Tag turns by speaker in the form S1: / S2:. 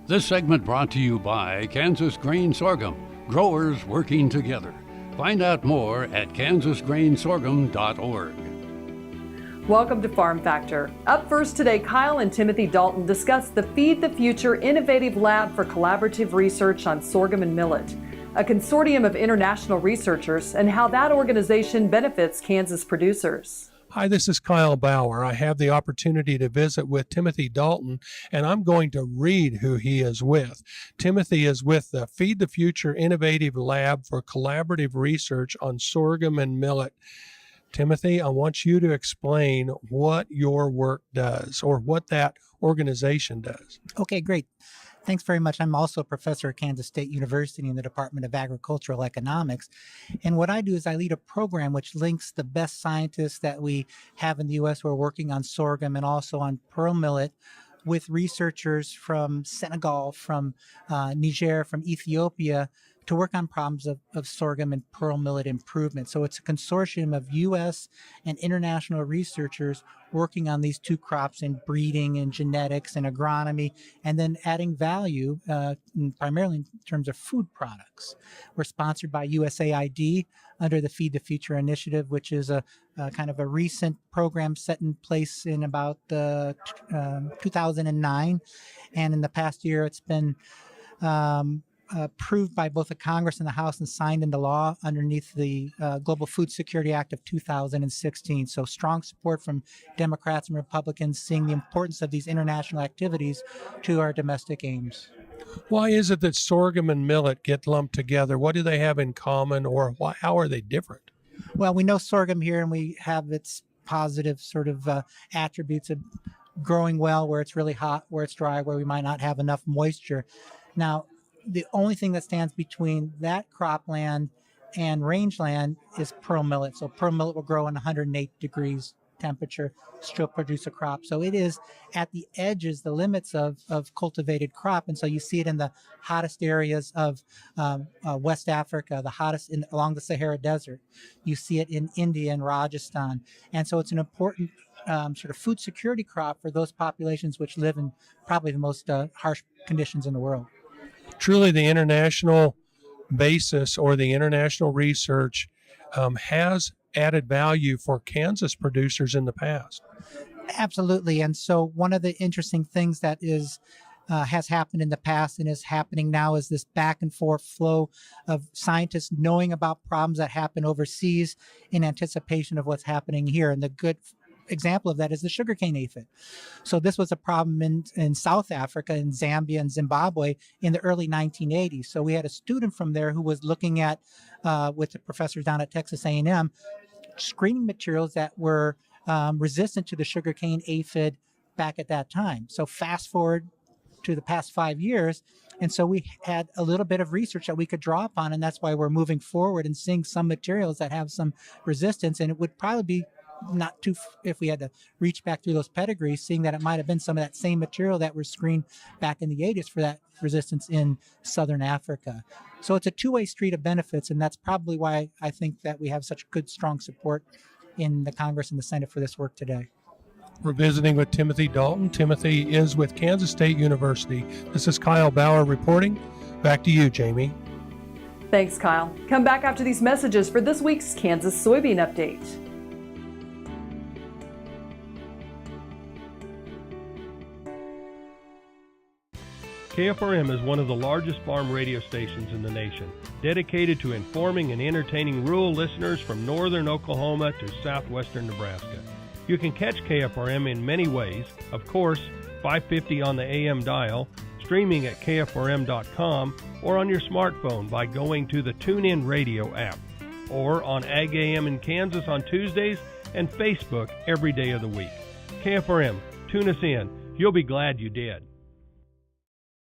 S1: This segment brought to you by Kansas Grain Sorghum, growers working together. Find out more at kansasgrainsorghum.org.
S2: Welcome to Farm Factor. Up first today, Kyle and Timothy Dalton discuss the Feed the Future Innovative Lab for Collaborative Research on Sorghum and Millet, a consortium of international researchers, and how that organization benefits Kansas producers.
S3: Hi, this is Kyle Bauer. I have the opportunity to visit with Timothy Dalton, and I'm going to read who he is with. Timothy is with the Feed the Future Innovative Lab for Collaborative Research on Sorghum and Millet. Timothy, I want you to explain what your work does or what that organization does.
S4: Okay, great. Thanks very much. I'm also a professor at Kansas State University in the Department of Agricultural Economics. And what I do is I lead a program which links the best scientists that we have in the U.S. who are working on sorghum and also on pearl millet with researchers from Senegal, from Niger, from Ethiopia, to work on problems of sorghum and pearl millet improvement. So it's a consortium of U.S. and international researchers working on these two crops in breeding and genetics and agronomy, and then adding value primarily in terms of food products. We're sponsored by USAID under the Feed the Future initiative, which is a kind of a recent program set in place in about 2009. And in the past year, it's been approved by both the Congress and the House and signed into law underneath the Global Food Security Act of 2016. So strong support from Democrats and Republicans seeing the importance of these international activities to our domestic aims.
S3: Why is it that sorghum and millet get lumped together? What do they have in common, or how are they different?
S4: Well, we know sorghum here, and we have its positive sort of attributes of growing well where it's really hot, where it's dry, where we might not have enough moisture. Now, the only thing that stands between that cropland and rangeland is pearl millet. So pearl millet will grow in 108 degrees temperature, still produce a crop. So it is at the edges, the limits of cultivated crop. And so you see it in the hottest areas of West Africa, the hottest along the Sahara Desert. You see it in India and Rajasthan. And so it's an important sort of food security crop for those populations which live in probably the most harsh conditions in the world.
S3: Truly, the international basis or the international research has added value for Kansas producers in the past.
S4: Absolutely. And so one of the interesting things that has happened in the past and is happening now is this back and forth flow of scientists knowing about problems that happen overseas in anticipation of what's happening here. And the good example of that is the sugarcane aphid. So this was a problem in South Africa, in Zambia and Zimbabwe in the early 1980s. So we had a student from there who was looking at, with the professors down at Texas A&M, screening materials that were resistant to the sugarcane aphid back at that time. So fast forward to the past 5 years, and so we had a little bit of research that we could draw upon, and that's why we're moving forward and seeing some materials that have some resistance, and it would probably be not too, if we had to reach back through those pedigrees, seeing that it might have been some of that same material that was screened back in the 80s for that resistance in Southern Africa. So it's a two-way street of benefits, and that's probably why I think that we have such good, strong support in the Congress and the Senate for this work today.
S3: We're visiting with Timothy Dalton. Timothy is with Kansas State University. This is Kyle Bauer reporting. Back to you, Jamie.
S2: Thanks, Kyle. Come back after these messages for this week's Kansas Soybean Update.
S5: KFRM is one of the largest farm radio stations in the nation, dedicated to informing and entertaining rural listeners from northern Oklahoma to southwestern Nebraska. You can catch KFRM in many ways, of course, 550 on the AM dial, streaming at kfrm.com, or on your smartphone by going to the TuneIn Radio app, or on Ag AM in Kansas on Tuesdays and Facebook every day of the week. KFRM, tune us in. You'll be glad you did.